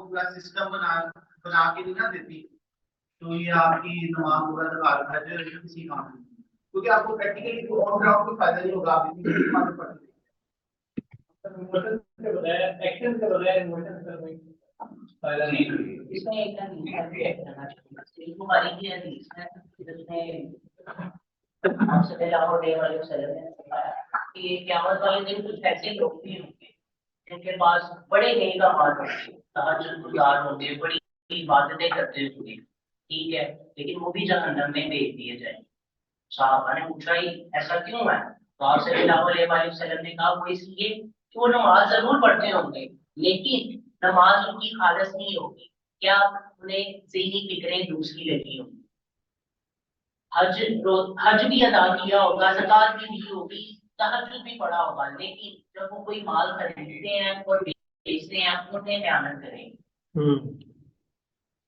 पूरा सिस्टम बना के नहीं ना देती, तो ये आपकी नमाज पूरा तक आ जाए किसी काम में, क्योंकि आपको प्रैक्टिकली ऑन ग्राउंड कोई फायदा नहीं होगा, आप इतनी नमाज पढ़ के बजाय एक्शन के बजाय इमोशन से कोई फायदा नहीं है। इसमें एक इसको हमारी की हदीस है जिसमें आपसे पहले और डे वाले सल्लल्लाहु अलैहि वसल्लम ने बताया कि क़यामत वाले दिन कुछ ऐसे लोग भी होंगे जिनके पास बड़े नेक अमाल होंगे, तहज्जुद गुज़ार होंगे, बड़ी इबादतें करते होंगे, ठीक है, लेकिन वो भी जहन्नम में भेज दिए जाएंगे। साहबा ने पूछा ही ऐसा क्यों है? तो आप सल्लल्लाहु अलैहि वसल्लम ने कहा वो इसलिए कि वो नमाज जरूर पढ़ते होंगे लेकिन नमाज उनकी खालस नहीं होगी, क्या उन्हें ज़हनी फिक्रें दूसरी लगी होंगी। हज भी अदा किया होगा, ज़कात भी दी होगी, तहज्जुद भी पढ़ा होगा, लेकिन जब वो कोई माल खरीदते हैं और बेचते हैं उन्हें ख़यानत करेंगे।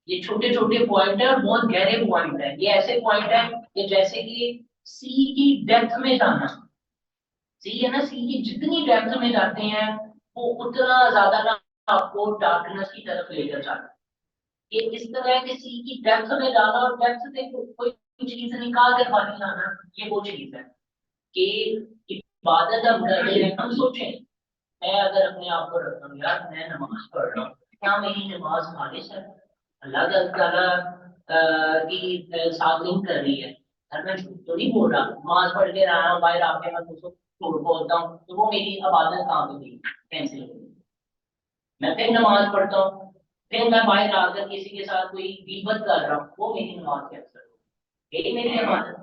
ये छोटे छोटे पॉइंट है और बहुत गहरे पॉइंट है। ये ऐसे पॉइंट है कि जैसे कि सी की डेप्थ में जाना, सी है ना, सी की जितनी डेप्थ में जाते हैं वो उतना ज्यादा ना आपको डार्कनेस की तरफ लेकर जाता है। ये इस तरह है कि सी की डेप्थ में जाना और डेप्थ से कोई चीज निकाल कर बाहर लाना, ये वो चीज है कि इबादत हम कर रहे हैं। हम सोचें मैं अगर अपने आप को रखता हूँ यार मैं नमाज पढ़ रहा हूँ, क्या मेरी नमाज खालिस है? अल्लाह ताला की साथ लिंक कर रही है। सर मैं झूठ तो नहीं बोल रहा, नमाज पढ़ के रहा हूँ बाहर आके मैं उसको झूठ बोलता हूँ तो वो मेरी इबादत कहाँ पे गई, कैंसिल हो गई। मैं फिर नमाज पढ़ता हूँ, फिर मैं बाहर आकर किसी के साथ कोई गीबत कर रहा हूँ, वो मेरी नमाज कैंसिल हो गई। यही मेरी इबादत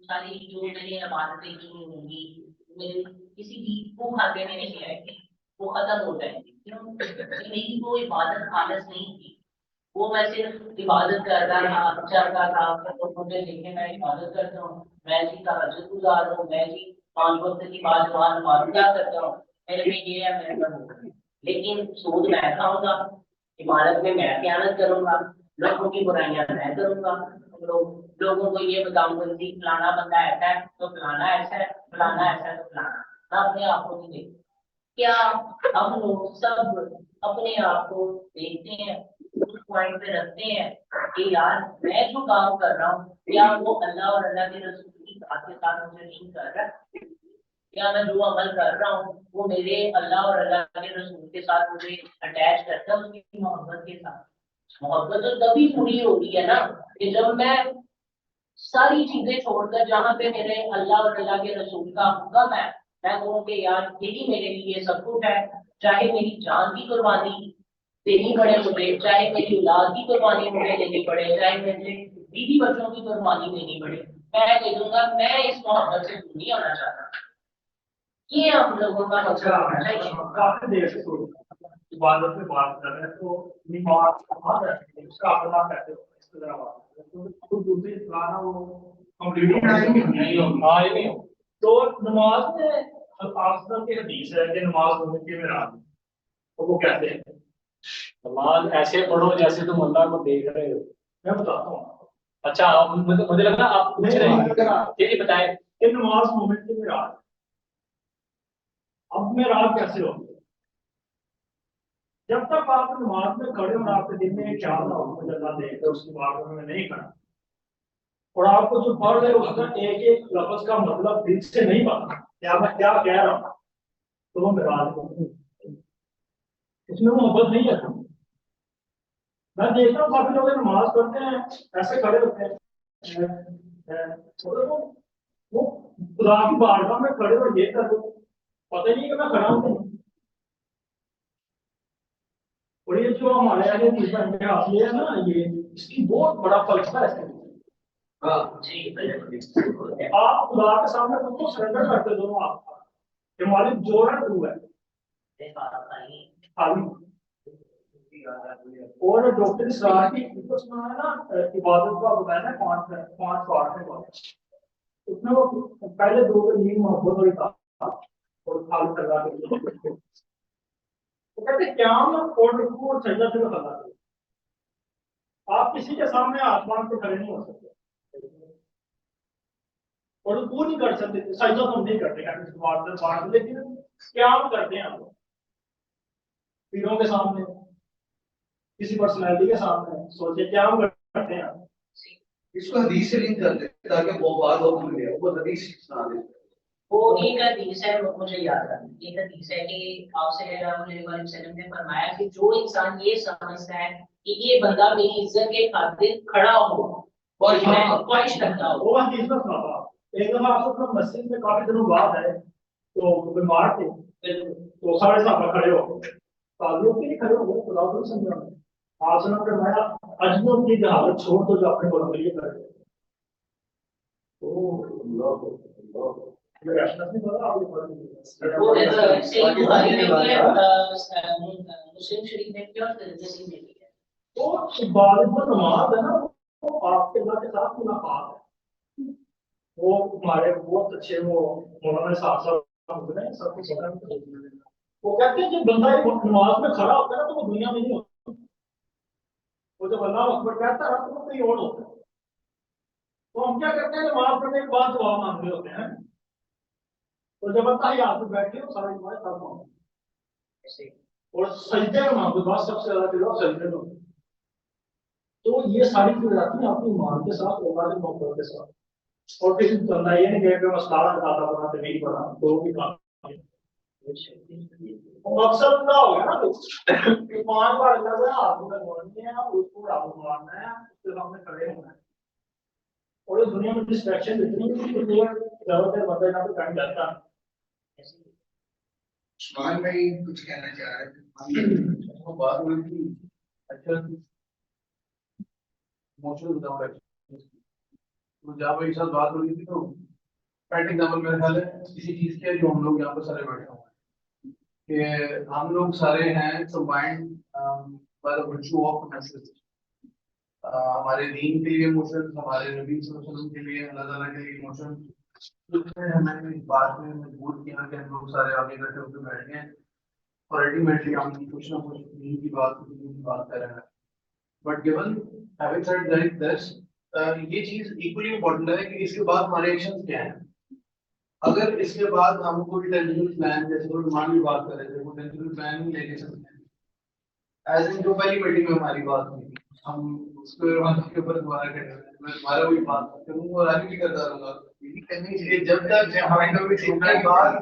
सारी जो मैंने इबादतें की होंगी मेरे किसी भी को खाते में नहीं आएगी, वो खत्म हो जाएंगी। क्यों? मेरी वो इबादत खालस नहीं थी, वो मैं सिर्फ इबादत कर रहा था, चल रहा था, तो मुझे देखे मैं इबादत करता हूँ, मैं जी तहज्जुद गुज़ार हूँ, मैं जी 5 वक्त की बात मालूम करता हूँ, मेरे में ये है मेरे में, लेकिन सूद मैं खाऊंगा, इमारत में मैं ख़यानत करूंगा, लोगों की बुराइयां मैं करूंगा, लोगों को ये बताऊंगा कि फलाना बंदा ऐसा है तो फलाना ऐसा है, फलाना ऐसा है तो फलाना। मैं अपने आप को नहीं देखता। क्या हम लोग सब अपने आप को देखते हैं, उस पॉइंट पे रखते हैं कि यार मैं जो काम कर रहा हूँ क्या वो अल्लाह और अल्लाह के रसूल की बात के साथ मुझे नहीं कर रहा? क्या मैं जो अमल कर रहा हूँ वो मेरे अल्लाह और अल्लाह के रसूल के साथ मुझे अटैच करता है उसकी मोहब्बत के साथ? मोहब्बत तो तभी पूरी होती है ना कि जब मैं सारी चीजें छोड़कर जहाँ पे मेरे अल्लाह और अल्लाह के रसूल का हुक्म है मैं कहूँ कि यार यही मेरे लिए सब कुछ है, चाहे मेरी जान की कुर्बानी देनी पड़े मुझे, चाहे मेरी औलाद की कुर्बानी मुझे देनी पड़े, चाहे मेरे बीवी बच्चों की कुर्बानी देनी पड़े, मैं कह दूंगा मैं इस मोहब्बत से दूर नहीं होना चाहता। ये हम लोगों का मसला होना चाहिए। काफी देर से इबादत में बात कर रहे हैं तो नमाज कहाँ रहती है उसका अपना कहते हो इस तरह बात तो दूसरी फलाना वो कंप्लीट नहीं हो। हाँ ये नहीं हो तो नमाज में आसमान की हदीस है कि नमाज होने के में रात तो वो कहते हैं नमाज ऐसे पढ़ो जैसे तुम अल्लाह को देख रहे हो। मैं बताता हूँ। अच्छा मुझे लगा आप पूछ रहे हैं ये बताएं कि नमाज होने के में रात, अब में रात कैसे होगी? जब तक आप नमाज में खड़े और आपके दिल में ख्याल ना हो मुझे अल्लाह देख रहे उसकी बात में नहीं खड़ा और आपको जो पढ़ रहे उसका एक एक लफ्ज का मतलब दिल से नहीं पता क्या मैं क्या कह रहा हूँ तो वो मेरा इसमें मोहब्बत नहीं है। मैं देखता हूँ काफी लोग नमाज पढ़ते हैं ऐसे खड़े होते हैं वो खुदा की बारगाह में खड़े और ये कर पता ही नहीं कि मैं खड़ा हूँ। और ये जो हमारे आगे है ना ये इसकी बहुत बड़ा फलसफा है। आप खुदा के सामने खुद को सरेंडर करते दोनों आपका कि मालिक जो है तू है और डॉक्टर सरार की उसमें है ना इबादत का बताया ना 5 पार्ट में उसमें वो पहले 2 के लिए मोहब्बत और इताअत और खालिद अल्लाह के तो कहते क़याम और रुकू और सजदा से अल्लाह के आप किसी के सामने आसमान पे खड़े नहीं हो सकते और रुकू नहीं कर सकते, सजदा तो नहीं करते लेकिन क़याम करते हैं हम लोग पीरों के सामने, किसी पर्सनैलिटी के सामने सोचे क्या हम करते हैं। इसको हदीस से लिंक कर दे ताकि वो बात हो भूल गया, वो हदीस सुना दे। वो एक हदीस है, मुझे याद है, एक हदीस है कि आपसे वसल्लम ने फरमाया कि जो इंसान ये समझता है कि ये बंदा मेरी इज्जत के खातिर खड़ा हो और मैं ख्वाहिश करता हूँ। वो हदीस में सुना था, एक दफा आप मस्जिद में काफी दिनों बाद है, तो बीमार थे, तो सारे साहब खड़े हो गए, तालियों के लिए खड़े हो गए, खुदा को समझा आपने फरमाया अजनों की जहालत छोड़ दो जो अपने को लिए करे। वो सही बुखारी में भी है, मुस्लिम शरीफ में भी और तिरमिज़ी में भी है। तो इबादत में नमाज है ना, वो आपके अल्लाह के साथ मुलाकात है। वो हमारे बहुत अच्छे वो मौलाना साहब गुजरे सब कुछ, वो कहते हैं जब बंदा नमाज में खड़ा होता है ना तो वो दुनिया में नहीं होता, वो जब अल्लाह अकबर कहता है तो वो कोई और होता है। तो हम क्या करते हैं, नमाज पढ़ने के बाद दुआ मांग रहे होते हैं, तो जब अल्लाह पे बैठे हो सारी दुआएं तब मांगो, और सजदे में मांगो, बस सबसे ज्यादा दिलो सजदे में। तो ये सारी चीजें आती हैं अपनी ईमान के साथ, अल्लाह के मोहब्बत के साथ। और किसी बंदा ये नहीं कहे कि मसला खाता बना तो नहीं पड़ा तो भी काम मकसद क्या हो गया ना, ईमान पर अल्लाह का हाथ लगानी है, उसको रब मानना है, उसके सामने खड़े होना है। और इस दुनिया में डिस्ट्रैक्शन इतनी है कि ज्यादातर बंदा यहाँ पे टाइम जाता है। उस्मान भाई कुछ कहना चाह रहे थे, वो बात हुई थी। अच्छा इमोशनल बताऊंगा, तो जहाँ पर एक साथ बात हो रही थी, तो फॉर एग्जाम्पल मेरा ख्याल है किसी चीज के जो हम लोग यहाँ पर सारे बैठे हुए हैं कि हम लोग सारे हैं combined by the virtue of emotions. हमारे दीन के लिए इमोशंस, हमारे नबी सल्लल्लाहु अलैहि वसल्लम के लिए, अल्लाह ताला के लिए इमोशंस, उसने हमें इस बात में मजबूर किया कि हम लोग सारे आगे इकट्ठे होकर बैठ गए और अल्टीमेटली हम कुछ ना कुछ दीन की बात कर रहे हैं। But given having said that this, ये चीज इक्वली इम्पोर्टेंट है कि इसके बाद हमारे एक्शंस क्या हैं। अगर इसके बाद हम कोई टेंजिबल प्लान, जैसे कोई मान की बात कर रहे थे, कोई टेंजिबल प्लान नहीं लेके चलते हैं, एज इन जो पहली मीटिंग में हमारी बात हुई हम उसके ऊपर दोबारा करेंगे, मैं दोबारा वही बात करूंगा और आगे भी करता रहूंगा। जब तक हमारे बात